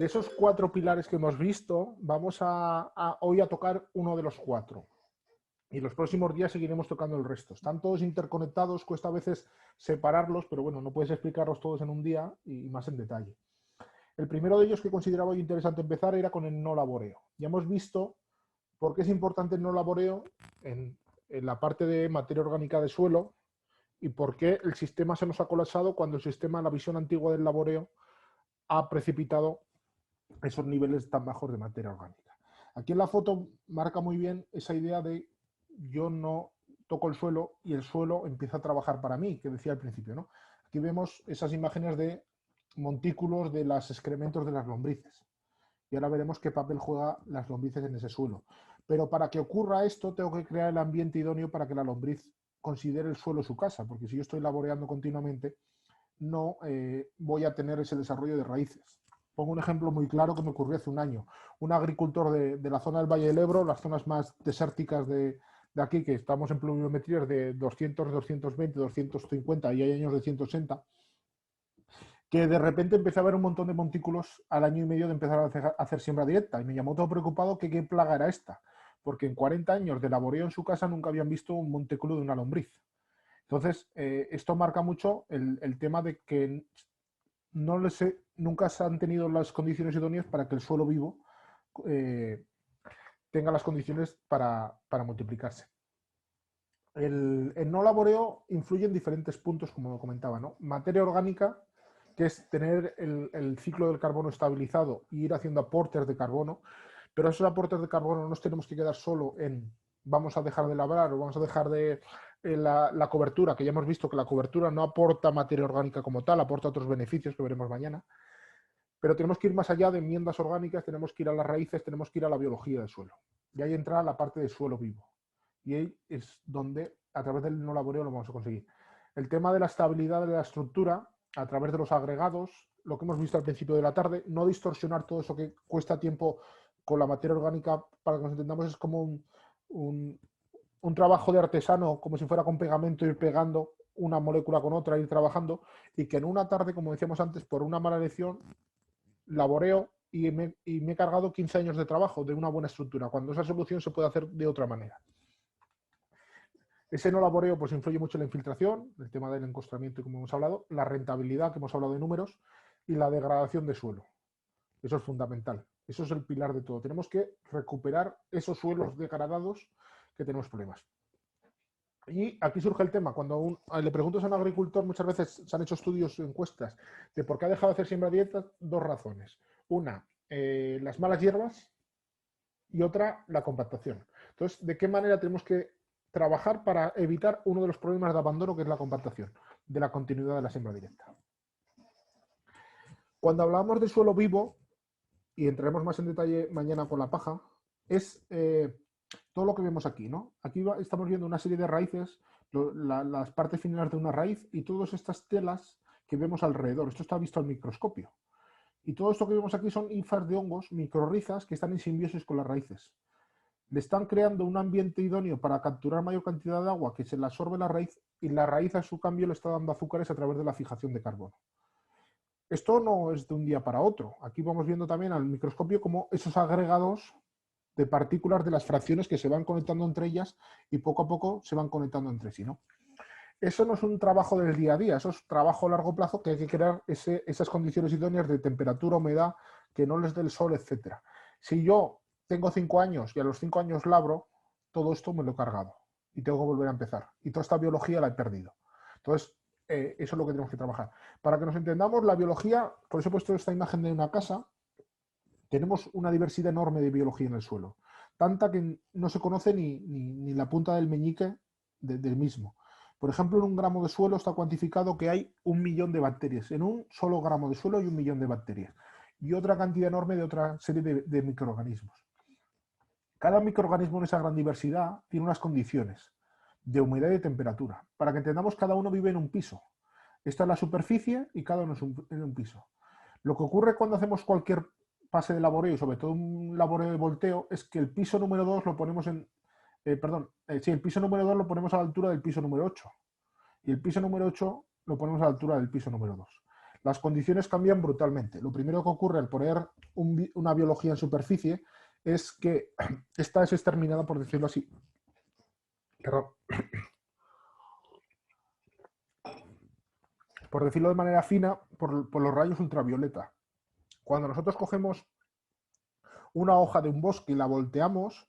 De esos 4 pilares que hemos visto, vamos hoy a tocar uno de los 4. Y los próximos días seguiremos tocando el resto. Están todos interconectados, cuesta a veces separarlos, pero bueno, no puedes explicarlos todos en un día y más en detalle. El primero de ellos que consideraba interesante empezar era con el no laboreo. Ya hemos visto por qué es importante el no laboreo en la parte de materia orgánica de suelo y por qué el sistema se nos ha colapsado cuando el sistema, la visión antigua del laboreo, ha precipitado esos niveles tan bajos de materia orgánica. Aquí en la foto marca muy bien esa idea de yo no toco el suelo y el suelo empieza a trabajar para mí, que decía al principio, ¿no? Aquí vemos esas imágenes de montículos de los excrementos de las lombrices. Y ahora veremos qué papel juegan las lombrices en ese suelo. Pero para que ocurra esto, tengo que crear el ambiente idóneo para que la lombriz considere el suelo su casa, porque si yo estoy laboreando continuamente, no voy a tener ese desarrollo de raíces. Pongo un ejemplo muy claro que me ocurrió hace un año. Un agricultor de la zona del Valle del Ebro, las zonas más desérticas de aquí, que estamos en pluviometrías de 200, 220, 250 y hay años de 160, que de repente empecé a ver un montón de montículos al año y medio de empezar a hacer siembra directa. Y me llamó todo preocupado que qué plaga era esta. Porque en 40 años de laboreo en su casa nunca habían visto un montículo de una lombriz. Entonces, esto marca mucho el tema de que nunca se han tenido las condiciones idóneas para que el suelo vivo tenga las condiciones para multiplicarse. El no laboreo influye en diferentes puntos, como comentaba, ¿no? Materia orgánica, que es tener el ciclo del carbono estabilizado e ir haciendo aportes de carbono, pero esos aportes de carbono no nos tenemos que quedar solo en vamos a dejar de labrar o vamos a dejar de la cobertura, que ya hemos visto que la cobertura no aporta materia orgánica como tal, aporta otros beneficios que veremos mañana, pero tenemos que ir más allá de enmiendas orgánicas, tenemos que ir a las raíces, tenemos que ir a la biología del suelo. Y ahí entra la parte del suelo vivo. Y ahí es donde, a través del no laboreo, lo vamos a conseguir. El tema de la estabilidad de la estructura, a través de los agregados, lo que hemos visto al principio de la tarde, no distorsionar todo eso que cuesta tiempo con la materia orgánica, para que nos entendamos, es como un trabajo de artesano, como si fuera con pegamento, ir pegando una molécula con otra, ir trabajando, y que en una tarde, como decíamos antes, por una mala elección, laboreo y me he cargado 15 años de trabajo de una buena estructura, cuando esa solución se puede hacer de otra manera. Ese no laboreo pues influye mucho en la infiltración, el tema del encostramiento, como hemos hablado, la rentabilidad, que hemos hablado de números, y la degradación de suelo. Eso es fundamental. Eso es el pilar de todo. Tenemos que recuperar esos suelos degradados que tenemos problemas. Y aquí surge el tema. Cuando le preguntas a un agricultor, muchas veces se han hecho estudios, encuestas, de por qué ha dejado de hacer siembra directa, 2 razones. Una, las malas hierbas, y otra, la compactación. Entonces, ¿de qué manera tenemos que trabajar para evitar uno de los problemas de abandono, que es la compactación, de la continuidad de la siembra directa? Cuando hablamos de suelo vivo, y entraremos más en detalle mañana con la paja, es todo lo que vemos aquí, ¿no? Aquí estamos viendo una serie de raíces, las partes finales de una raíz y todas estas telas que vemos alrededor. Esto está visto al microscopio. Y todo esto que vemos aquí son hifas de hongos, microrrizas, que están en simbiosis con las raíces. Le están creando un ambiente idóneo para capturar mayor cantidad de agua que se le absorbe la raíz, y la raíz a su cambio le está dando azúcares a través de la fijación de carbono. Esto no es de un día para otro. Aquí vamos viendo también al microscopio cómo esos agregados de partículas de las fracciones que se van conectando entre ellas y poco a poco se van conectando entre sí, ¿no? Eso no es un trabajo del día a día, eso es trabajo a largo plazo, que hay que crear esas condiciones idóneas de temperatura, humedad, que no les dé el sol, etc. Si yo tengo 5 años y a los 5 años labro, todo esto me lo he cargado y tengo que volver a empezar. Y toda esta biología la he perdido. Entonces, eso es lo que tenemos que trabajar. Para que nos entendamos, la biología, por eso he puesto esta imagen de una casa, tenemos una diversidad enorme de biología en el suelo, tanta que no se conoce ni la punta del meñique del mismo. Por ejemplo, en un gramo de suelo está cuantificado que hay 1 millón de bacterias. En un solo gramo de suelo hay 1 millón de bacterias. Y otra cantidad enorme de otra serie de microorganismos. Cada microorganismo en esa gran diversidad tiene unas condiciones de humedad y de temperatura. Para que entendamos, cada uno vive en un piso. Esta es la superficie y cada uno es en un piso. Lo que ocurre cuando hacemos cualquier pase de laboreo, y sobre todo un laboreo de volteo, es que el piso número 2 lo ponemos el piso número 2 lo ponemos a la altura del piso número 8. Y el piso número 8 lo ponemos a la altura del piso número 2. las condiciones cambian brutalmente. Lo primero que ocurre al poner una biología en superficie es que esta es exterminada, por decirlo así. Perdón. Por decirlo de manera fina, por los rayos ultravioleta. Cuando nosotros cogemos una hoja de un bosque y la volteamos,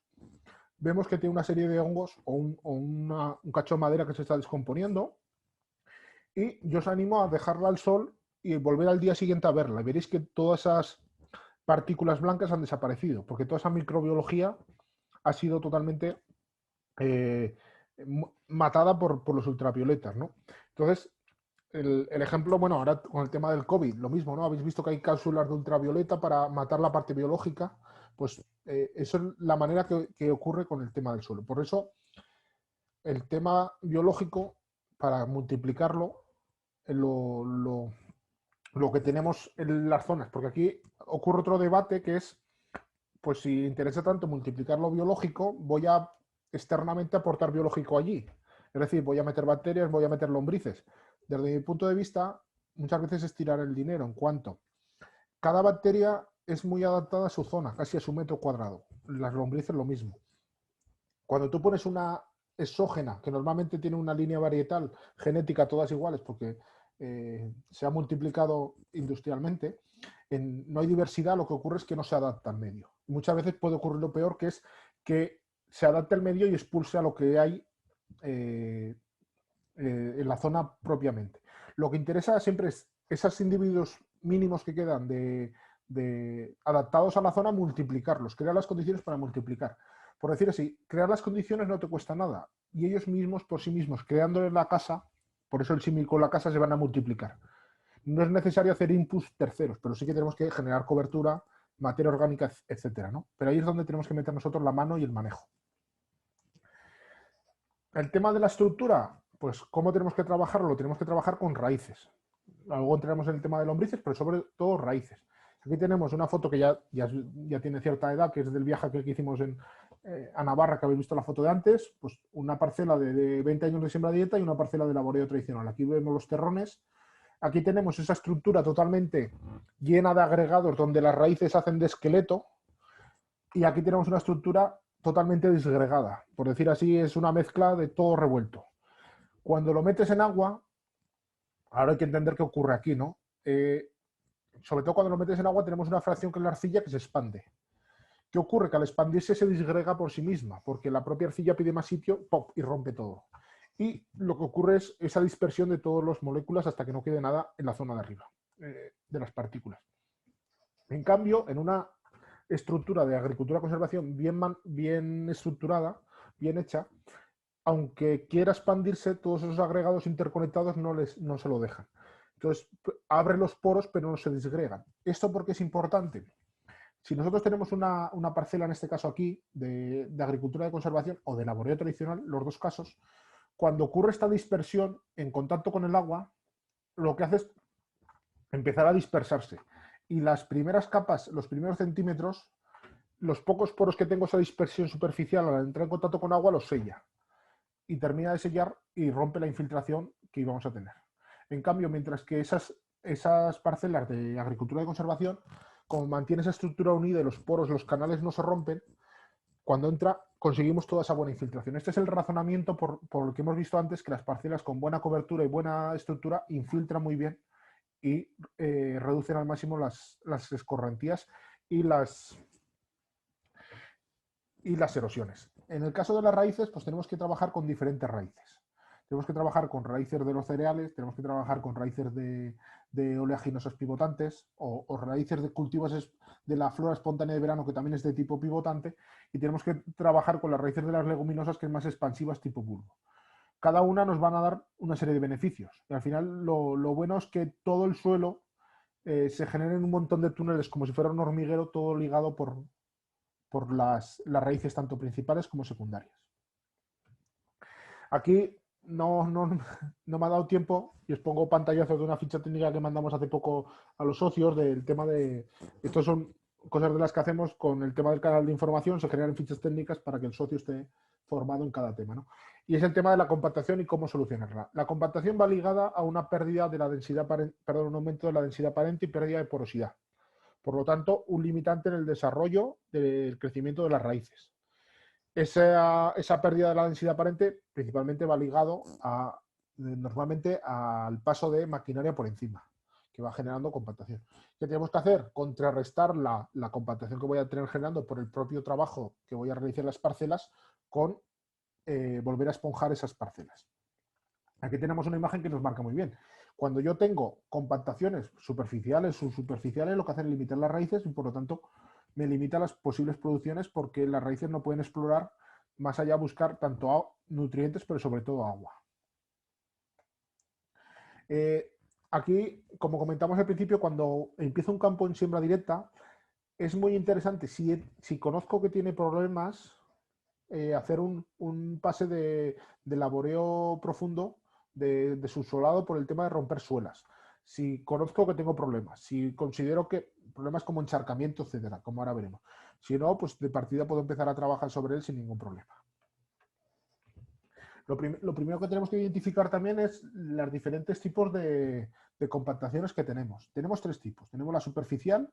vemos que tiene una serie de hongos o un cacho de madera que se está descomponiendo, y yo os animo a dejarla al sol y volver al día siguiente a verla. Y veréis que todas esas partículas blancas han desaparecido, porque toda esa microbiología ha sido totalmente matada por los ultravioletas, ¿no? Entonces, el ejemplo, bueno, ahora con el tema del COVID, lo mismo, ¿no? Habéis visto que hay cápsulas de ultravioleta para matar la parte biológica. Pues eso es la manera que ocurre con el tema del suelo. Por eso, el tema biológico, para multiplicarlo, lo que tenemos en las zonas, porque aquí ocurre otro debate que es, pues si interesa tanto multiplicar lo biológico, voy a externamente aportar biológico allí. Es decir, voy a meter bacterias, voy a meter lombrices. Desde mi punto de vista, muchas veces es tirar el dinero, en cuanto cada bacteria es muy adaptada a su zona, casi a su metro cuadrado. Las lombrices lo mismo. Cuando tú pones una exógena, que normalmente tiene una línea varietal genética todas iguales, porque se ha multiplicado industrialmente, no hay diversidad, lo que ocurre es que no se adapta al medio. Muchas veces puede ocurrir lo peor, que es que se adapte al medio y expulse a lo que hay en la zona propiamente. Lo que interesa siempre es esos individuos mínimos que quedan adaptados a la zona, multiplicarlos, crear las condiciones para multiplicar. Por decir así, crear las condiciones no te cuesta nada, y ellos mismos, por sí mismos, creándoles la casa, por eso el símil con la casa, se van a multiplicar. No es necesario hacer inputs terceros, pero sí que tenemos que generar cobertura, materia orgánica, etcétera, ¿no? Pero ahí es donde tenemos que meter nosotros la mano y el manejo. El tema de la estructura, pues ¿cómo tenemos que trabajarlo? Lo tenemos que trabajar con raíces. Luego entraremos en el tema de lombrices, pero sobre todo raíces. Aquí tenemos una foto que ya tiene cierta edad, que es del viaje que hicimos a Navarra, que habéis visto la foto de antes, pues una parcela de 20 años de siembra dieta y una parcela de laboreo tradicional. Aquí vemos los terrones. Aquí tenemos esa estructura totalmente llena de agregados donde las raíces hacen de esqueleto, y aquí tenemos una estructura totalmente disgregada. Por decir así, es una mezcla de todo revuelto. Cuando lo metes en agua, ahora hay que entender qué ocurre aquí, ¿no? Sobre todo cuando lo metes en agua tenemos una fracción que es la arcilla, que se expande. ¿Qué ocurre? Que al expandirse se disgrega por sí misma, porque la propia arcilla pide más sitio, ¡pop!, y rompe todo. Y lo que ocurre es esa dispersión de todas las moléculas hasta que no quede nada en la zona de arriba, de las partículas. En cambio, en una estructura de agricultura-conservación bien estructurada, bien hecha, aunque quiera expandirse, todos esos agregados interconectados no se lo dejan. Entonces, abre los poros, pero no se disgregan. ¿Esto por qué es importante? Si nosotros tenemos una parcela, en este caso aquí, de agricultura de conservación o de laboreo tradicional, los dos casos, cuando ocurre esta dispersión en contacto con el agua, lo que hace es empezar a dispersarse. Y las primeras capas, los primeros centímetros, los pocos poros que tengo, esa dispersión superficial, al entrar en contacto con agua, los sella. Y termina de sellar y rompe la infiltración que íbamos a tener. En cambio, mientras que esas parcelas de agricultura de conservación, como mantiene esa estructura unida y los poros, los canales no se rompen, cuando entra conseguimos toda esa buena infiltración. Este es el razonamiento por lo que hemos visto antes, que las parcelas con buena cobertura y buena estructura infiltran muy bien y reducen al máximo las escorrentías y las erosiones. En el caso de las raíces, pues tenemos que trabajar con diferentes raíces. Tenemos que trabajar con raíces de los cereales, tenemos que trabajar con raíces de oleaginosas pivotantes o raíces de cultivos de la flora espontánea de verano, que también es de tipo pivotante, y tenemos que trabajar con las raíces de las leguminosas, que es más expansivas, tipo bulbo. Cada una nos van a dar una serie de beneficios. Y al final lo bueno es que todo el suelo se generen un montón de túneles, como si fuera un hormiguero, todo ligado por las raíces tanto principales como secundarias. Aquí no me ha dado tiempo y os pongo pantallazos de una ficha técnica que mandamos hace poco a los socios del tema de... Estos son cosas de las que hacemos con el tema del canal de información, se generan fichas técnicas para que el socio esté formado en cada tema, ¿no? y es el tema de la compactación y cómo solucionarla. La compactación va ligada a una pérdida de la densidad, perdón, un aumento de la densidad aparente y pérdida de porosidad. Por lo tanto, un limitante en el desarrollo del crecimiento de las raíces. Esa pérdida de la densidad aparente principalmente va ligado normalmente al paso de maquinaria por encima, que va generando compactación. ¿Qué tenemos que hacer? Contrarrestar la compactación que voy a tener generando por el propio trabajo que voy a realizar en las parcelas con volver a esponjar esas parcelas. Aquí tenemos una imagen que nos marca muy bien. Cuando yo tengo compactaciones superficiales, subsuperficiales, lo que hace es limitar las raíces y por lo tanto me limita las posibles producciones porque las raíces no pueden explorar más allá, buscar tanto nutrientes, pero sobre todo agua. Aquí, como comentamos al principio, cuando empieza un campo en siembra directa, es muy interesante, si conozco que tiene problemas, hacer un pase de laboreo profundo de subsolado por el tema de romper suelas. Si conozco que tengo problemas, si considero que problemas como encharcamiento, etcétera, como ahora veremos. Si no, pues de partida puedo empezar a trabajar sobre él sin ningún problema. Lo primero que tenemos que identificar también es los diferentes tipos de compactaciones que tenemos. Tenemos tres tipos. Tenemos la superficial,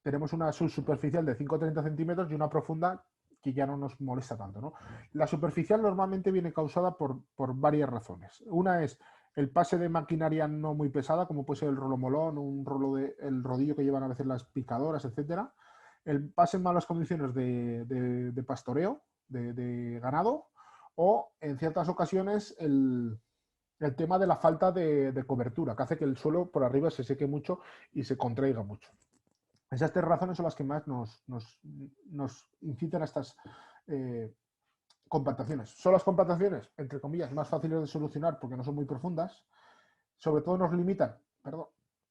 tenemos una subsuperficial de 5 a 30 centímetros y una profunda que ya no nos molesta tanto, ¿no? La superficial normalmente viene causada por varias razones. Una es el pase de maquinaria no muy pesada, como puede ser el rolomolón, el rodillo que llevan a veces las picadoras, etcétera. El pase en malas condiciones de pastoreo, de ganado, o en ciertas ocasiones el tema de la falta de cobertura, que hace que el suelo por arriba se seque mucho y se contraiga mucho. Esas tres razones son las que más nos incitan a estas compactaciones. Son las compactaciones, entre comillas, más fáciles de solucionar porque no son muy profundas. Sobre todo nos limitan, perdón,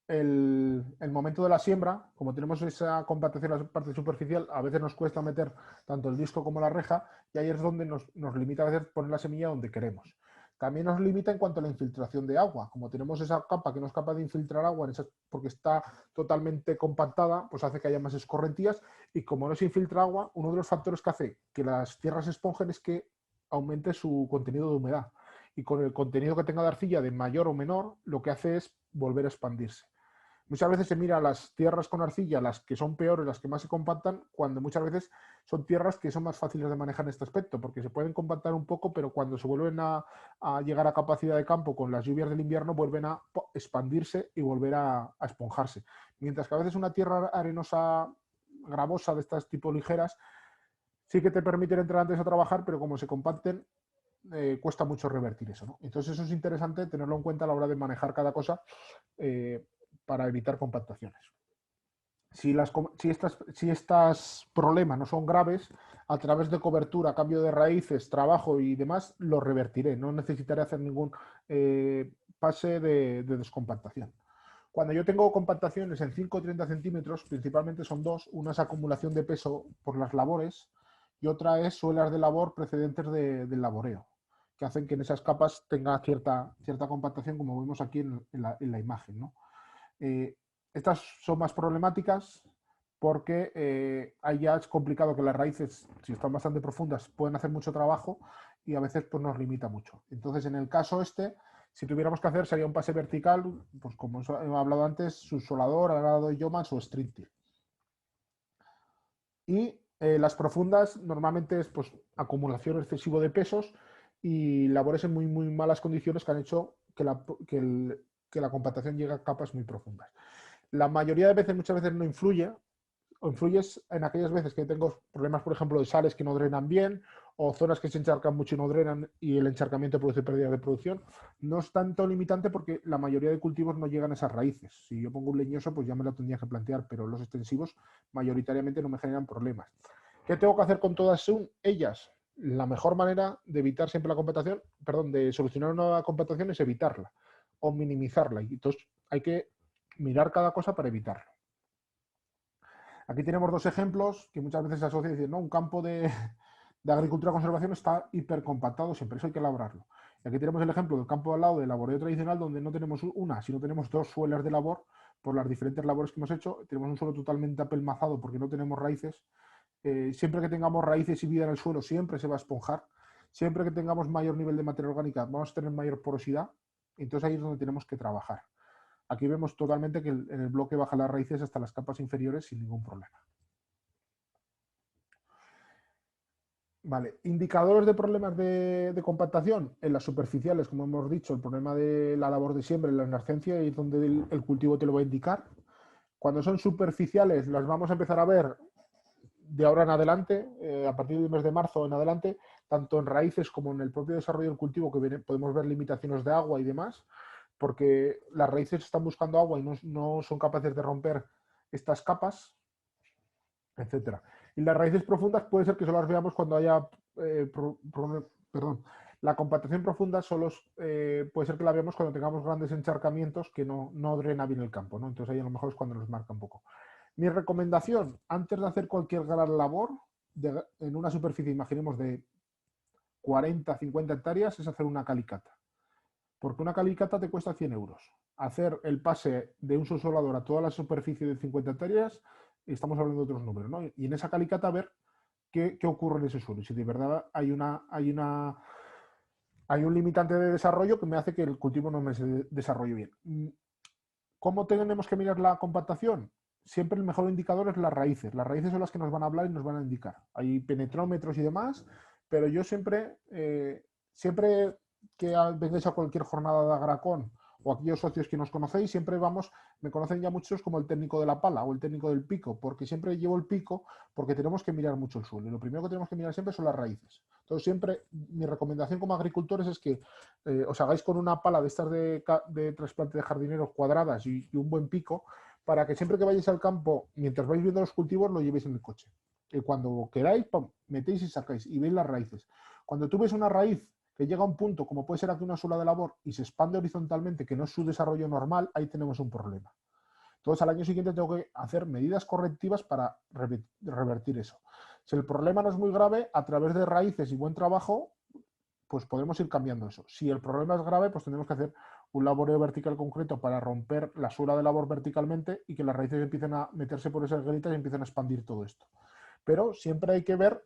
el momento de la siembra. Como tenemos esa compactación en la parte superficial, a veces nos cuesta meter tanto el disco como la reja y ahí es donde nos limita a veces poner la semilla donde queremos. También nos limita en cuanto a la infiltración de agua. Como tenemos esa capa que no es capaz de infiltrar agua porque está totalmente compactada, pues hace que haya más escorrentías y como no se infiltra agua, uno de los factores que hace que las tierras se esponjen es que aumente su contenido de humedad. Y con el contenido que tenga de arcilla de mayor o menor, lo que hace es volver a expandirse. Muchas veces se mira las tierras con arcilla, las que son peores, las que más se compactan, cuando muchas veces son tierras que son más fáciles de manejar en este aspecto, porque se pueden compactar un poco, pero cuando se vuelven a llegar a capacidad de campo con las lluvias del invierno, vuelven a expandirse y volver a esponjarse. Mientras que a veces una tierra arenosa, gravosa, de estas tipo ligeras, sí que te permiten entrar antes a trabajar, pero como se compacten, cuesta mucho revertir eso, ¿no? Entonces eso es interesante tenerlo en cuenta a la hora de manejar cada cosa para evitar compactaciones. Si estos problemas no son graves, a través de cobertura, cambio de raíces, trabajo y demás, lo revertiré. No necesitaré hacer ningún pase de descompactación. Cuando yo tengo compactaciones en 5 o 30 centímetros, principalmente son dos. Una es acumulación de peso por las labores y otra es suelas de labor precedentes del laboreo, que hacen que en esas capas tenga cierta compactación, como vemos aquí en la imagen, ¿no? Estas son más problemáticas porque ahí ya es complicado que las raíces, si están bastante profundas, pueden hacer mucho trabajo y a veces pues, nos limita mucho. Entonces, en el caso si tuviéramos que hacer, sería un pase vertical, pues como he hablado antes, subsolador, arado de yomas o string. Y las profundas normalmente es pues, acumulación excesiva de pesos y labores en muy, muy malas condiciones que han hecho que la compactación llegue a capas muy profundas. La mayoría de veces, muchas veces no influye, o influyes en aquellas veces que tengo problemas, por ejemplo, de sales que no drenan bien, o zonas que se encharcan mucho y no drenan y el encharcamiento produce pérdida de producción. No es tanto limitante porque la mayoría de cultivos no llegan a esas raíces. Si yo pongo un leñoso, pues ya me lo tendría que plantear, pero los extensivos mayoritariamente no me generan problemas. ¿Qué tengo que hacer con todas ellas? La mejor manera de evitar siempre la compactación, perdón, de solucionar una compactación es evitarla o minimizarla. Y entonces hay que mirar cada cosa para evitarlo. Aquí tenemos dos ejemplos que muchas veces se asocian y dicen, no, un campo de agricultura conservación está hipercompactado siempre, eso hay que labrarlo. Y aquí tenemos el ejemplo del campo al lado del laboreo tradicional donde no tenemos una, sino tenemos dos suelas de labor por las diferentes labores que hemos hecho. Tenemos un suelo totalmente apelmazado porque no tenemos raíces. Siempre que tengamos raíces y vida en el suelo, siempre se va a esponjar. Siempre que tengamos mayor nivel de materia orgánica, vamos a tener mayor porosidad, entonces ahí es donde tenemos que trabajar. Aquí vemos totalmente que en el bloque baja las raíces hasta las capas inferiores sin ningún problema. Vale, indicadores de problemas de compactación en las superficiales, como hemos dicho, el problema de la labor de siembra, la emergencia, y es donde el cultivo te lo va a indicar. Cuando son superficiales, las vamos a empezar a ver de ahora en adelante, a partir del mes de marzo en adelante, tanto en raíces como en el propio desarrollo del cultivo, que podemos ver limitaciones de agua y demás, porque las raíces están buscando agua y no son capaces de romper estas capas, etcétera. Y las raíces profundas puede ser que solo las veamos cuando haya, perdón, la compactación profunda solo puede ser que la veamos cuando tengamos grandes encharcamientos que no drena bien el campo, ¿no? Entonces ahí a lo mejor es cuando nos marca un poco. Mi recomendación, antes de hacer cualquier gran labor, en una superficie, imaginemos, de 40, 50 hectáreas, es hacer una calicata. Porque una calicata te cuesta 100 euros. Hacer el pase de un subsolador a toda la superficie de 50 hectáreas, estamos hablando de otros números, ¿no? Y en esa calicata ver qué ocurre en ese suelo. Si de verdad hay un limitante de desarrollo que me hace que el cultivo no me se desarrolle bien. ¿Cómo tenemos que mirar la compactación? Siempre el mejor indicador es las raíces. Las raíces son las que nos van a hablar y nos van a indicar. Hay penetrómetros y demás, pero yo siempre que vengáis a cualquier jornada de Agracón o aquellos socios que nos conocéis, siempre me conocen ya muchos como el técnico de la pala o el técnico del pico, porque siempre llevo el pico porque tenemos que mirar mucho el suelo. Y lo primero que tenemos que mirar siempre son las raíces. Entonces siempre mi recomendación como agricultores es que os hagáis con una pala de estas de trasplante de jardineros cuadradas y un buen pico, para que siempre que vayáis al campo, mientras vais viendo los cultivos, lo llevéis en el coche. Y cuando queráis, ¡pum!, metéis y sacáis y veis las raíces. Cuando tú ves una raíz que llega a un punto, como puede ser aquí una sola de labor, y se expande horizontalmente, que no es su desarrollo normal, ahí tenemos un problema. Entonces, al año siguiente tengo que hacer medidas correctivas para revertir eso. Si el problema no es muy grave, a través de raíces y buen trabajo, pues podemos ir cambiando eso. Si el problema es grave, pues tendremos que hacer un laboreo vertical concreto para romper la suela de labor verticalmente y que las raíces empiecen a meterse por esas grietas y empiecen a expandir todo esto. Pero siempre hay que ver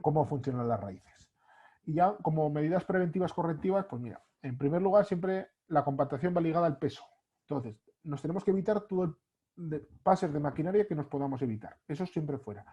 cómo funcionan las raíces. Y ya como medidas preventivas correctivas, pues mira, en primer lugar siempre la compactación va ligada al peso. Entonces, nos tenemos que evitar todo el pases de maquinaria que nos podamos evitar. Eso siempre fuera.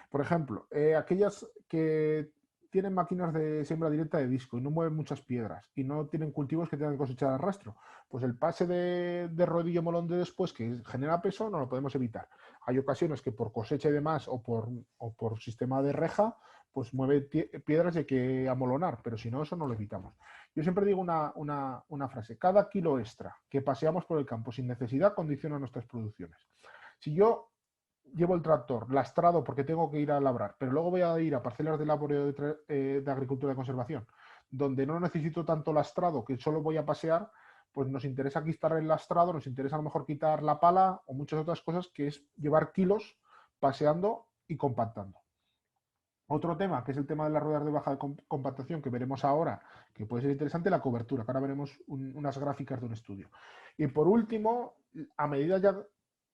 Por ejemplo, aquellas que tienen máquinas de siembra directa de disco y no mueven muchas piedras y no tienen cultivos que tengan que cosechar al rastro, pues el pase de rodillo molón de después que genera peso no lo podemos evitar. Hay ocasiones que por cosecha y demás o por sistema de reja, pues mueve piedras y hay que amolonar, pero si no, eso no lo evitamos. Yo siempre digo una frase: cada kilo extra que paseamos por el campo sin necesidad condiciona nuestras producciones. Si yo llevo el tractor lastrado porque tengo que ir a labrar, pero luego voy a ir a parcelas de laboreo de agricultura de conservación, donde no necesito tanto lastrado, que solo voy a pasear, pues nos interesa quitar el lastrado, nos interesa a lo mejor quitar la pala o muchas otras cosas, que es llevar kilos paseando y compactando. Otro tema, que es el tema de las ruedas de baja compactación, que veremos ahora, que puede ser interesante, la cobertura, que ahora veremos unas gráficas de un estudio. Y por último, a medida ya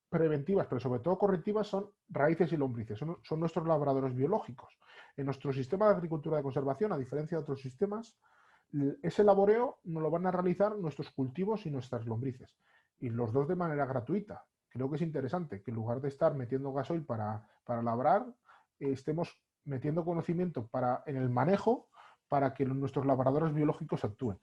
preventivas, pero sobre todo correctivas, son raíces y lombrices. Son nuestros labradores biológicos. En nuestro sistema de agricultura de conservación, a diferencia de otros sistemas, ese laboreo nos lo van a realizar nuestros cultivos y nuestras lombrices. Y los dos de manera gratuita. Creo que es interesante que en lugar de estar metiendo gasoil para labrar, estemos metiendo conocimiento en el manejo para que nuestros labradores biológicos actúen.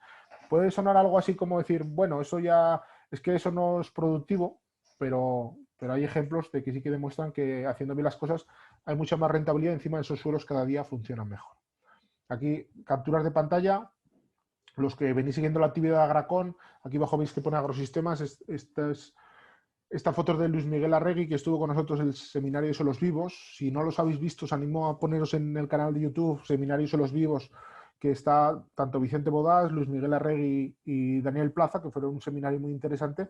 Puede sonar algo así como decir, bueno, eso ya es que eso no es productivo, pero hay ejemplos de que sí que demuestran que haciendo bien las cosas hay mucha más rentabilidad, encima de esos suelos cada día funcionan mejor. Aquí capturas de pantalla, los que venís siguiendo la actividad de Agracón, aquí abajo veis que pone Agrosistemas, esta foto es de Luis Miguel Arregui, que estuvo con nosotros en el seminario de Suelos Vivos. Si no los habéis visto, os animo a poneros en el canal de YouTube Seminario de Suelos Vivos, que está tanto Vicente Bodás, Luis Miguel Arregui y Daniel Plaza, que fueron un seminario muy interesante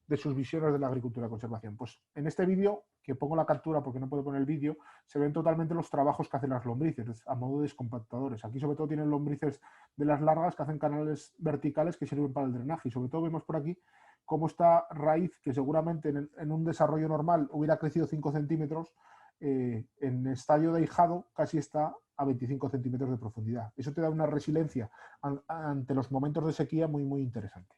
de sus visiones de la agricultura de conservación. Pues en este vídeo, que pongo la captura porque no puedo poner el vídeo, se ven totalmente los trabajos que hacen las lombrices a modo de descompactadores. Aquí sobre todo tienen lombrices de las largas que hacen canales verticales que sirven para el drenaje, y sobre todo vemos por aquí cómo esta raíz, que seguramente en un desarrollo normal hubiera crecido 5 centímetros, en estadio de ahijado casi está a 25 centímetros de profundidad. Eso te da una resiliencia ante los momentos de sequía muy, muy interesante.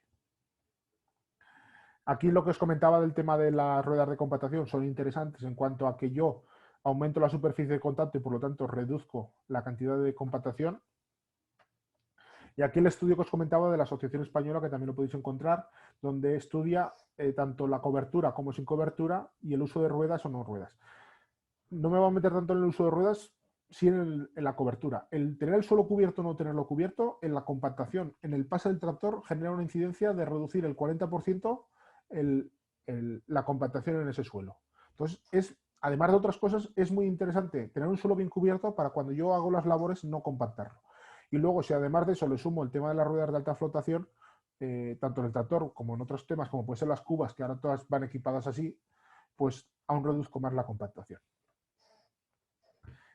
Aquí lo que os comentaba del tema de las ruedas de compactación son interesantes en cuanto a que yo aumento la superficie de contacto y por lo tanto reduzco la cantidad de compactación. Y aquí el estudio que os comentaba de la Asociación Española, que también lo podéis encontrar, donde estudia tanto la cobertura como sin cobertura y el uso de ruedas o no ruedas. No me voy a meter tanto en el uso de ruedas, sí en la cobertura. El tener el suelo cubierto o no tenerlo cubierto, en la compactación, en el pase del tractor, genera una incidencia de reducir el 40% la compactación en ese suelo. Entonces, además de otras cosas, es muy interesante tener un suelo bien cubierto para cuando yo hago las labores no compactarlo. Y luego, si además de eso le sumo el tema de las ruedas de alta flotación, tanto en el tractor como en otros temas, como pueden ser las cubas, que ahora todas van equipadas así, pues aún reduzco más la compactación.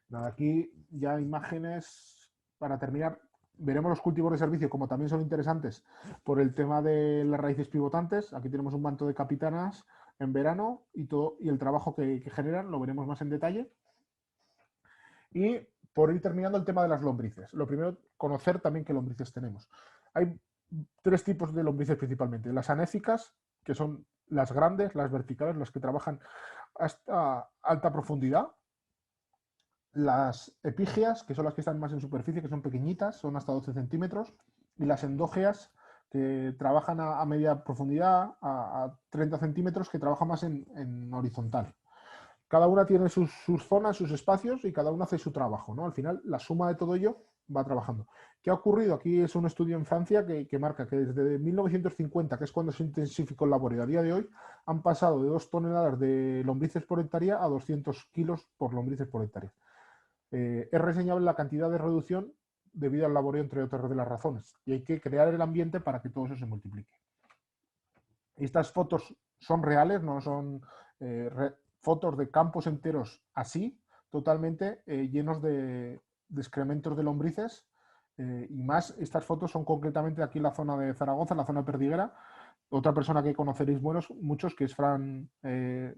Nada, aquí ya imágenes para terminar. Veremos los cultivos de servicio, como también son interesantes por el tema de las raíces pivotantes. Aquí tenemos un manto de capitanas en verano y el trabajo que generan, lo veremos más en detalle. Y por ir terminando el tema de las lombrices. Lo primero, conocer también qué lombrices tenemos. Hay tres tipos de lombrices principalmente. Las anéficas, que son las grandes, las verticales, las que trabajan hasta alta profundidad. Las epígeas, que son las que están más en superficie, que son pequeñitas, son hasta 12 centímetros. Y las endógeas, que trabajan a media profundidad, a 30 centímetros, que trabajan más en horizontal. Cada una tiene sus zonas, sus espacios y cada una hace su trabajo, ¿no? Al final, la suma de todo ello va trabajando. ¿Qué ha ocurrido? Aquí es un estudio en Francia que marca que desde 1950, que es cuando se intensificó el laboreo, a día de hoy han pasado de 2 toneladas de lombrices por hectárea a 200 kilos por lombrices por hectárea. Es reseñable la cantidad de reducción debido al laboreo, entre otras de las razones. Y hay que crear el ambiente para que todo eso se multiplique. Estas fotos son reales, no son fotos de campos enteros así, totalmente llenos de excrementos de lombrices. Y más, estas fotos son concretamente aquí en la zona de Zaragoza, en la zona perdiguera. Otra persona que conoceréis muchos, que es Fran, que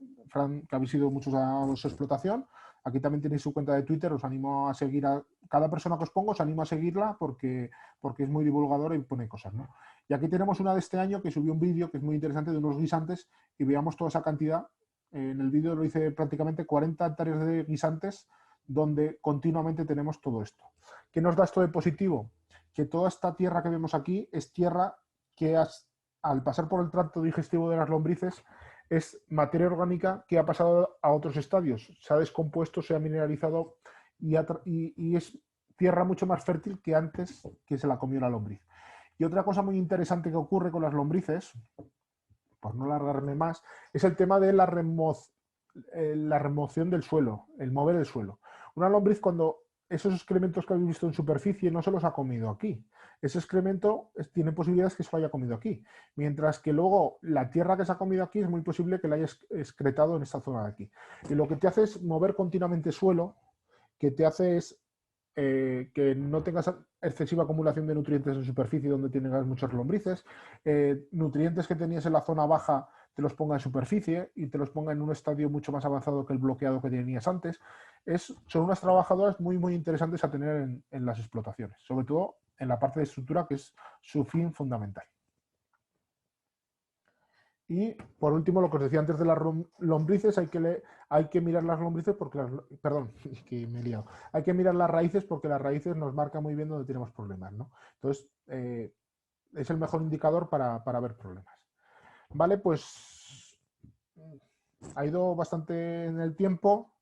habéis ido muchos a su explotación. Aquí también tenéis su cuenta de Twitter, os animo a seguir a cada persona que os pongo, os animo a seguirla porque es muy divulgadora y pone cosas, ¿no? Y aquí tenemos una de este año que subió un vídeo que es muy interesante de unos guisantes y veamos toda esa cantidad. En el vídeo lo hice prácticamente 40 hectáreas de guisantes donde continuamente tenemos todo esto. ¿Qué nos da esto de positivo? Que toda esta tierra que vemos aquí es tierra que al pasar por el tracto digestivo de las lombrices es materia orgánica que ha pasado a otros estadios, se ha descompuesto, se ha mineralizado y es tierra mucho más fértil que antes que se la comió la lombriz. Y otra cosa muy interesante que ocurre con las lombrices, por no alargarme más, es el tema de la remoción del suelo, el mover el suelo. Una lombriz, cuando esos excrementos que habéis visto en superficie no se los ha comido aquí. Ese excremento tiene posibilidades que se lo haya comido aquí. Mientras que luego la tierra que se ha comido aquí es muy posible que la haya excretado en esta zona de aquí. Y lo que te hace es mover continuamente suelo, que te hace es que no tengas excesiva acumulación de nutrientes en superficie donde tengas muchas lombrices, nutrientes que tenías en la zona baja te los ponga en superficie y te los ponga en un estadio mucho más avanzado que el bloqueado que tenías antes. Son unas trabajadoras muy, muy interesantes a tener en las explotaciones, sobre todo en la parte de estructura, que es su fin fundamental. Y por último, lo que os decía antes de las lombrices, hay que mirar las lombrices porque perdón, que me he liado. Hay que mirar las raíces porque las raíces nos marcan muy bien dónde tenemos problemas, ¿no? Entonces, es el mejor indicador para ver problemas. Vale, pues ha ido bastante en el tiempo.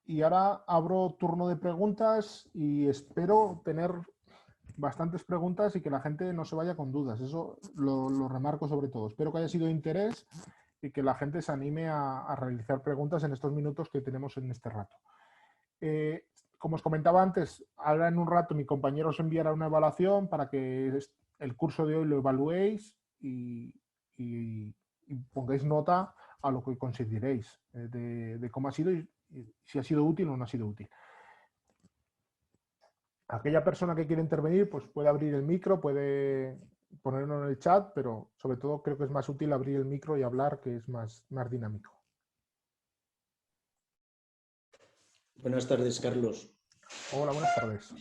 Y ahora abro turno de preguntas y espero tener bastantes preguntas y que la gente no se vaya con dudas. Eso lo remarco sobre todo. Espero que haya sido de interés y que la gente se anime a realizar preguntas en estos minutos que tenemos en este rato. Como os comentaba antes, ahora en un rato mi compañero os enviará una evaluación para que el curso de hoy lo evaluéis y pongáis nota a lo que consideréis de cómo ha sido y si ha sido útil o no ha sido útil. Aquella persona que quiere intervenir, pues puede abrir el micro, puede ponerlo en el chat, pero sobre todo creo que es más útil abrir el micro y hablar, que es más dinámico. Buenas tardes, Carlos. Hola, buenas tardes.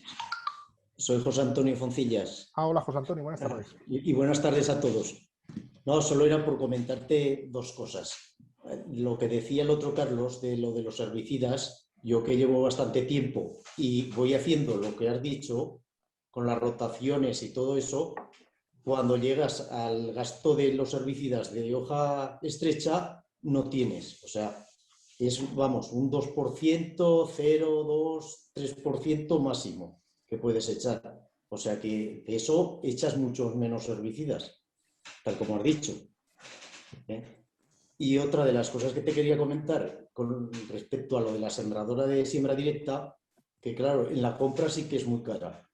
Soy José Antonio Foncillas. Hola, José Antonio, buenas tardes. Y buenas tardes a todos. No, solo era por comentarte dos cosas. Lo que decía el otro Carlos de lo de los herbicidas, yo que llevo bastante tiempo y voy haciendo lo que has dicho con las rotaciones y todo eso, cuando llegas al gasto de los herbicidas de hoja estrecha, no tienes. O sea, es, vamos, un 2%, 0, 2, 3% máximo que puedes echar. O sea que de eso echas muchos menos herbicidas, tal como has dicho. ¿Eh? Y otra de las cosas que te quería comentar con respecto a lo de la sembradora de siembra directa, que claro, en la compra sí que es muy cara,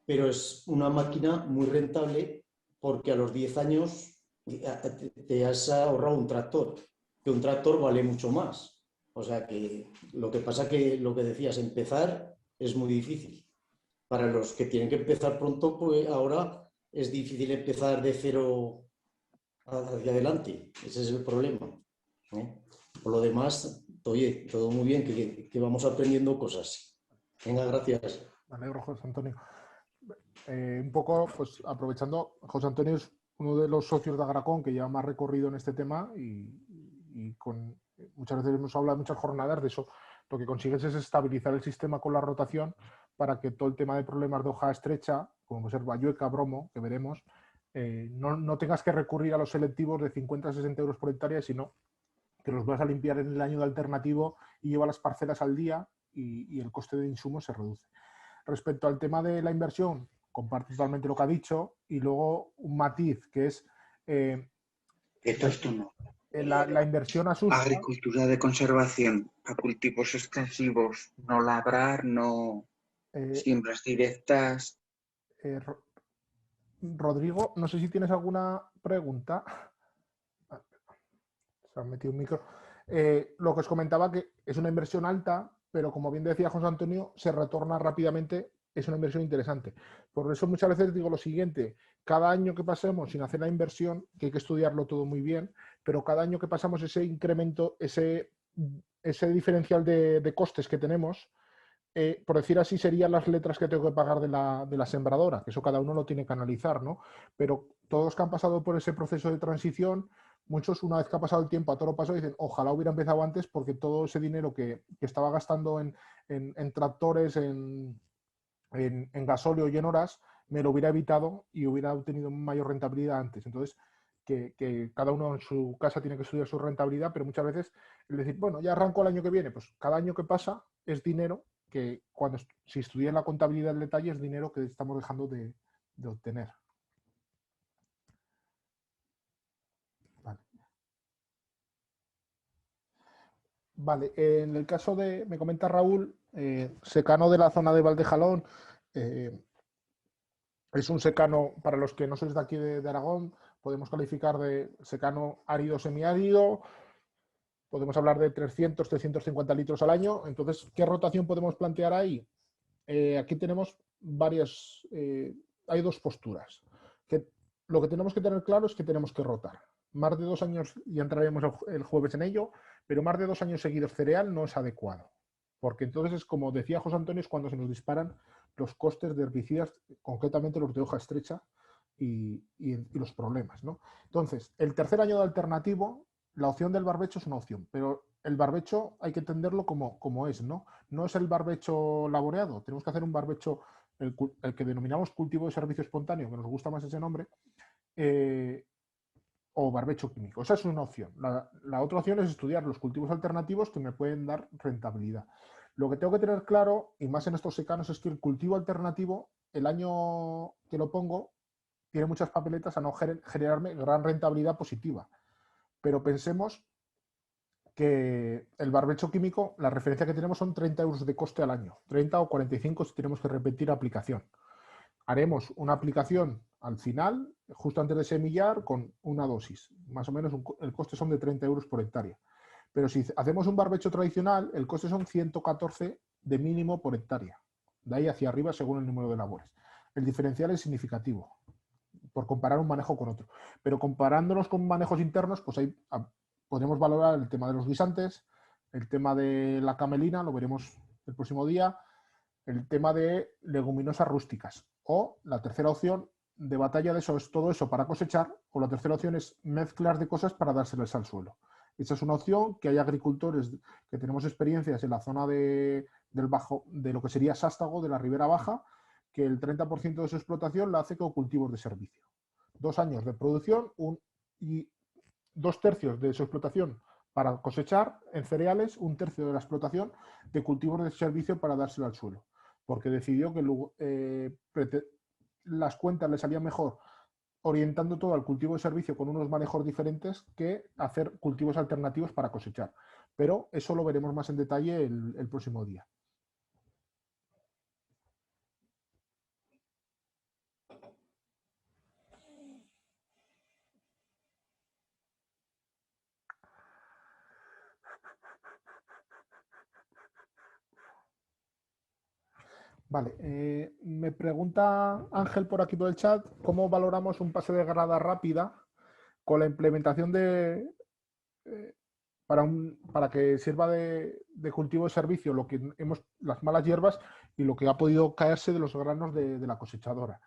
pero es una máquina muy rentable porque a los 10 años te has ahorrado un tractor, que un tractor vale mucho más. O sea que lo que pasa que lo que decías, empezar es muy difícil. Para los que tienen que empezar pronto, pues ahora es difícil empezar de cero hacia adelante. Ese es el problema. ¿Eh? Por lo demás, oye, todo muy bien, que vamos aprendiendo cosas. Venga, gracias. Me alegro, José Antonio. Un poco, pues aprovechando, José Antonio es uno de los socios de Agracón que lleva más recorrido en este tema y con, muchas veces hemos hablado de muchas jornadas de eso. Lo que consigues es estabilizar el sistema con la rotación para que todo el tema de problemas de hoja estrecha, como puede ser bayueca, bromo, que veremos, no tengas que recurrir a los selectivos de 50 a 60 euros por hectárea, sino que los vas a limpiar en el año de alternativo y lleva las parcelas al día y el coste de insumos se reduce. Respecto al tema de la inversión, comparto totalmente lo que ha dicho y luego un matiz que es Esto es tú no. la inversión asusta. Agricultura de conservación, a cultivos extensivos, no labrar, no siembras directas. Rodrigo, no sé si tienes alguna pregunta. Se ha metido un micro. Lo que os comentaba que es una inversión alta, pero como bien decía José Antonio, se retorna rápidamente, es una inversión interesante. Por eso muchas veces digo lo siguiente, cada año que pasemos sin hacer la inversión, que hay que estudiarlo todo muy bien, pero cada año que pasamos ese incremento, ese diferencial de costes que tenemos, por decir así, serían las letras que tengo que pagar de la sembradora, que eso cada uno lo tiene que analizar, ¿no? Pero todos los que han pasado por ese proceso de transición, muchos una vez que ha pasado el tiempo a todo lo pasado dicen, ojalá hubiera empezado antes porque todo ese dinero que estaba gastando en tractores, en gasóleo y en horas, me lo hubiera evitado y hubiera obtenido mayor rentabilidad antes. Entonces, que cada uno en su casa tiene que estudiar su rentabilidad, pero muchas veces el decir, bueno, ya arranco el año que viene, pues cada año que pasa es dinero que cuando si estudié la contabilidad del detalle es dinero que estamos dejando de obtener. Vale. Vale, en el caso de, me comenta Raúl, secano de la zona de Valdejalón, es un secano, para los que no sois de aquí de Aragón, podemos calificar de secano árido semiárido, podemos hablar de 300, 350 litros al año. Entonces, ¿qué rotación podemos plantear ahí? Aquí tenemos varias, hay dos posturas. Que lo que tenemos que tener claro es que tenemos que rotar. Más de 2 años, y entraremos el jueves en ello, pero más de 2 años seguidos cereal no es adecuado. Porque entonces es como decía José Antonio, es cuando se nos disparan los costes de herbicidas, concretamente los de hoja estrecha y los problemas, ¿no? Entonces, el tercer año de alternativo, la opción del barbecho es una opción, pero el barbecho hay que entenderlo como es, ¿no? No es el barbecho laboreado, tenemos que hacer un barbecho, el que denominamos cultivo de servicio espontáneo, que nos gusta más ese nombre, o barbecho químico. Esa es una opción. La otra opción es estudiar los cultivos alternativos que me pueden dar rentabilidad. Lo que tengo que tener claro, y más en estos secanos, es que el cultivo alternativo, el año que lo pongo, tiene muchas papeletas a no generarme gran rentabilidad positiva. Pero pensemos que el barbecho químico, la referencia que tenemos son 30 euros de coste al año, 30 o 45 si tenemos que repetir aplicación. Haremos una aplicación al final, justo antes de semillar, con una dosis. Más o menos el coste son de 30 euros por hectárea. Pero si hacemos un barbecho tradicional, el coste son 114 de mínimo por hectárea. De ahí hacia arriba según el número de labores. El diferencial es significativo por comparar un manejo con otro. Pero comparándonos con manejos internos, pues ahí podemos valorar el tema de los guisantes, el tema de la camelina, lo veremos el próximo día, el tema de leguminosas rústicas. O la tercera opción de batalla de eso es todo eso para cosechar, o la tercera opción es mezclar de cosas para dárselas al suelo. Esa es una opción, que hay agricultores que tenemos experiencias en la zona del bajo, de lo que sería Sástago, de la Ribera Baja, que el 30% de su explotación la hace con cultivos de servicio. 2 años de producción y 2/3 de su explotación para cosechar en cereales, 1/3 de la explotación de cultivos de servicio para dárselo al suelo, porque decidió que las cuentas le salían mejor orientando todo al cultivo de servicio con unos manejos diferentes que hacer cultivos alternativos para cosechar. Pero eso lo veremos más en detalle el próximo día. Vale, me pregunta Ángel por aquí por el chat, ¿cómo valoramos un pase de grada rápida con la implementación para que sirva de cultivo de servicio las malas hierbas y lo que ha podido caerse de los granos de la cosechadora?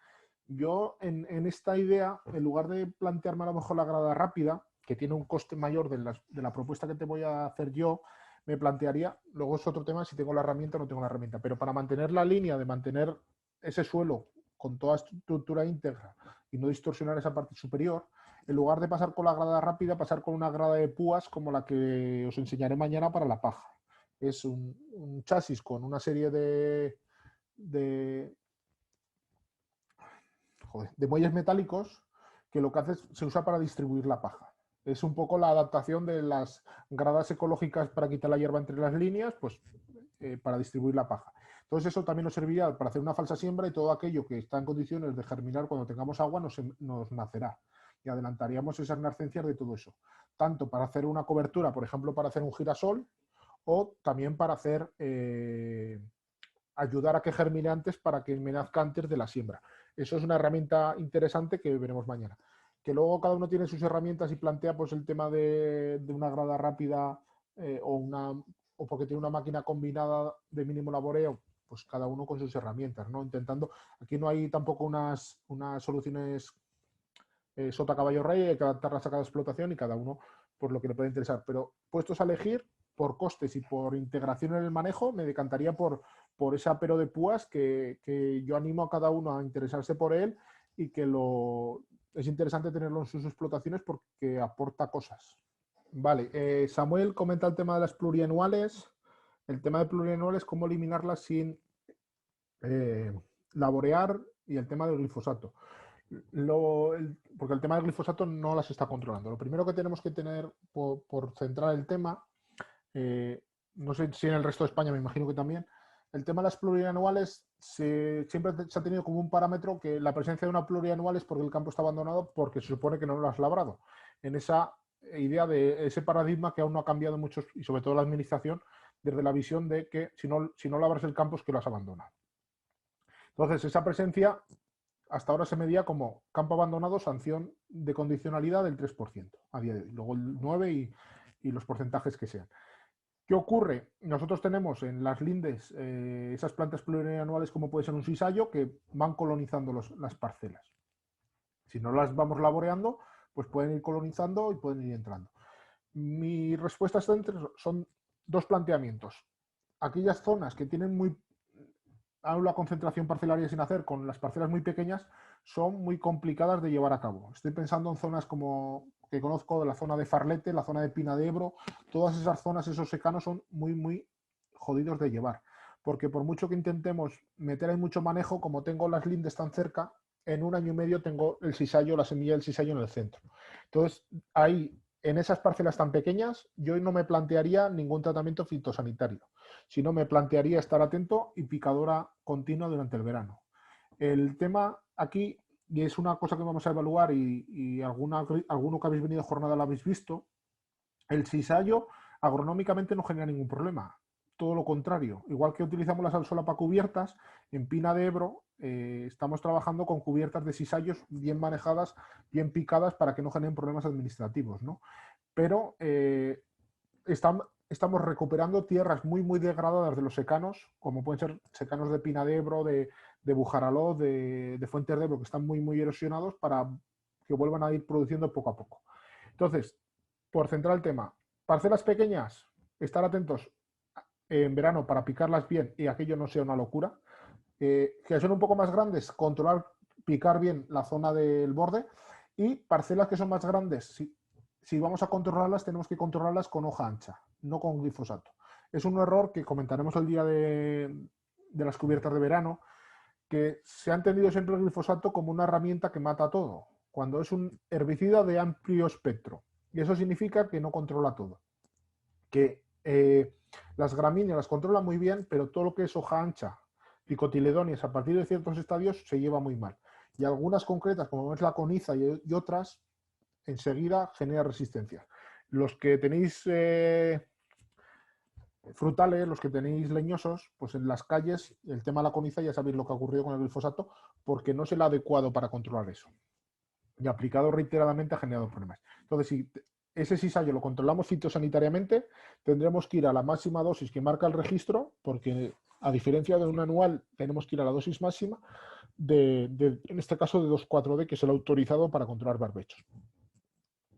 Yo en esta idea, en lugar de plantearme a lo mejor la grada rápida, que tiene un coste mayor de la propuesta que te voy a hacer yo, me plantearía, luego es otro tema si tengo la herramienta o no tengo la herramienta, pero para mantener la línea de mantener ese suelo con toda estructura íntegra y no distorsionar esa parte superior, en lugar de pasar con la grada rápida, pasar con una grada de púas como la que os enseñaré mañana para la paja. Es un chasis con una serie de muelles metálicos que lo que hace es, se usa para distribuir la paja. Es un poco la adaptación de las gradas ecológicas para quitar la hierba entre las líneas, pues para distribuir la paja. Entonces eso también nos serviría para hacer una falsa siembra y todo aquello que está en condiciones de germinar cuando tengamos agua nos nacerá. Y adelantaríamos esas nascencias de todo eso. Tanto para hacer una cobertura, por ejemplo, para hacer un girasol, o también para hacer ayudar a que germine antes para que me nazca antes de la siembra. Eso es una herramienta interesante que veremos mañana. Que luego cada uno tiene sus herramientas y plantea pues el tema de una grada rápida o porque tiene una máquina combinada de mínimo laboreo, pues cada uno con sus herramientas, ¿no? Intentando, aquí no hay tampoco unas soluciones sota caballo rey, hay que adaptarlas a cada explotación y cada uno por lo que le puede interesar. Pero puestos a elegir, por costes y por integración en el manejo, me decantaría por ese apero de púas que yo animo a cada uno a interesarse por él y que es interesante tenerlo en sus explotaciones porque aporta cosas. Vale, Samuel comenta el tema de las plurianuales. El tema de plurianuales, cómo eliminarlas sin laborear, y el tema del glifosato. Porque el tema del glifosato no las está controlando. Lo primero que tenemos que tener por centrar el tema, no sé si en el resto de España, me imagino que también, el tema de las plurianuales siempre se ha tenido como un parámetro que la presencia de una plurianual es porque el campo está abandonado porque se supone que no lo has labrado. En esa idea de ese paradigma que aún no ha cambiado mucho y sobre todo la administración desde la visión de que si no labras el campo es que lo has abandonado. Entonces esa presencia hasta ahora se medía como campo abandonado, sanción de condicionalidad del 3% a día de hoy, luego el 9% y los porcentajes que sean. ¿Qué ocurre? Nosotros tenemos en las lindes esas plantas plurianuales como puede ser un cisallo que van colonizando las parcelas. Si no las vamos laboreando, pues pueden ir colonizando y pueden ir entrando. Mi respuesta son 2 planteamientos. Aquellas zonas que tienen aún la concentración parcelaria sin hacer, con las parcelas muy pequeñas, son muy complicadas de llevar a cabo. Estoy pensando en zonas como que conozco, de la zona de Farlete, la zona de Pina de Ebro, todas esas zonas, esos secanos son muy jodidos de llevar, porque por mucho que intentemos meter ahí mucho manejo, como tengo las lindes tan cerca, en 1 año y medio tengo el cisallo, la semilla del cisallo en el centro. Entonces, ahí, en esas parcelas tan pequeñas, yo no me plantearía ningún tratamiento fitosanitario, sino me plantearía estar atento y picadora continua durante el verano. El tema aquí, y es una cosa que vamos a evaluar y alguno que habéis venido a jornada lo habéis visto, el cisallo agronómicamente no genera ningún problema. Todo lo contrario, igual que utilizamos la salsola para cubiertas, en Pina de Ebro estamos trabajando con cubiertas de cisallos bien manejadas, bien picadas para que no generen problemas administrativos, ¿no? Pero estamos recuperando tierras muy, muy degradadas de los secanos, como pueden ser secanos de Pina de Ebro, de Bujaraló, de Fuentes de Ebro, que están muy, muy erosionados para que vuelvan a ir produciendo poco a poco. Entonces, por centrar el tema, parcelas pequeñas, estar atentos en verano para picarlas bien y aquello no sea una locura. Que son un poco más grandes, controlar, picar bien la zona del borde, y parcelas que son más grandes, si vamos a controlarlas, tenemos que controlarlas con hoja ancha, no con glifosato. Es un error que comentaremos el día de las cubiertas de verano, que se ha entendido siempre el glifosato como una herramienta que mata todo, cuando es un herbicida de amplio espectro. Y eso significa que no controla todo. Que las gramíneas las controla muy bien, pero todo lo que es hoja ancha, dicotiledóneas, a partir de ciertos estadios se lleva muy mal. Y algunas concretas, como es la coniza y otras, enseguida genera resistencia. Los que tenéis frutales, los que tenéis leñosos, pues en las calles, el tema de la coniza, ya sabéis lo que ha ocurrido con el glifosato, porque no es el adecuado para controlar eso. Y aplicado reiteradamente ha generado problemas. Entonces, si ese cisallo lo controlamos fitosanitariamente, tendremos que ir a la máxima dosis que marca el registro, porque a diferencia de un anual, tenemos que ir a la dosis máxima, en este caso de 2,4-D, que es el autorizado para controlar barbechos.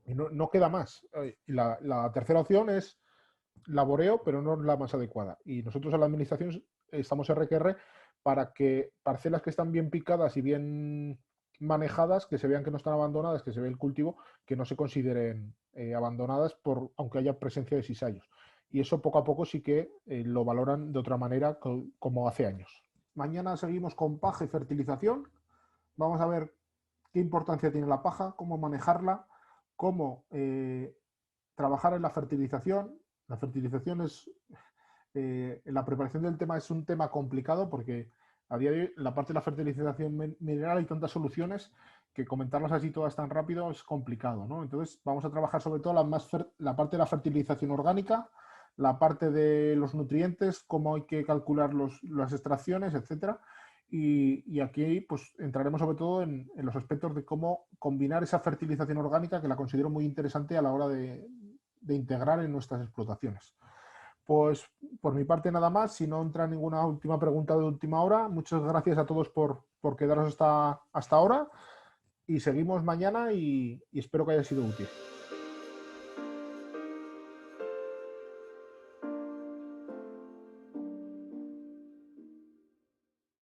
Y no queda más. La tercera opción es laboreo, pero no es la más adecuada. Y nosotros en la administración estamos RQR para que parcelas que están bien picadas y bien manejadas, que se vean que no están abandonadas, que se ve el cultivo, que no se consideren abandonadas aunque haya presencia de cisallos. Y eso poco a poco sí que lo valoran de otra manera, como hace años. Mañana seguimos con paja y fertilización. Vamos a ver qué importancia tiene la paja, cómo manejarla, cómo trabajar en la fertilización. La fertilización la preparación del tema es un tema complicado, porque a día de hoy la parte de la fertilización mineral hay tantas soluciones que comentarlas así todas tan rápido es complicado, ¿no? Entonces vamos a trabajar sobre todo la parte de la fertilización orgánica, la parte de los nutrientes, cómo hay que calcular las extracciones, etcétera. Y aquí pues entraremos sobre todo en los aspectos de cómo combinar esa fertilización orgánica, que la considero muy interesante a la hora de integrar en nuestras explotaciones. Pues por mi parte nada más. Si no entra ninguna última pregunta de última hora, muchas gracias a todos por quedaros hasta ahora, y seguimos mañana y espero que haya sido útil.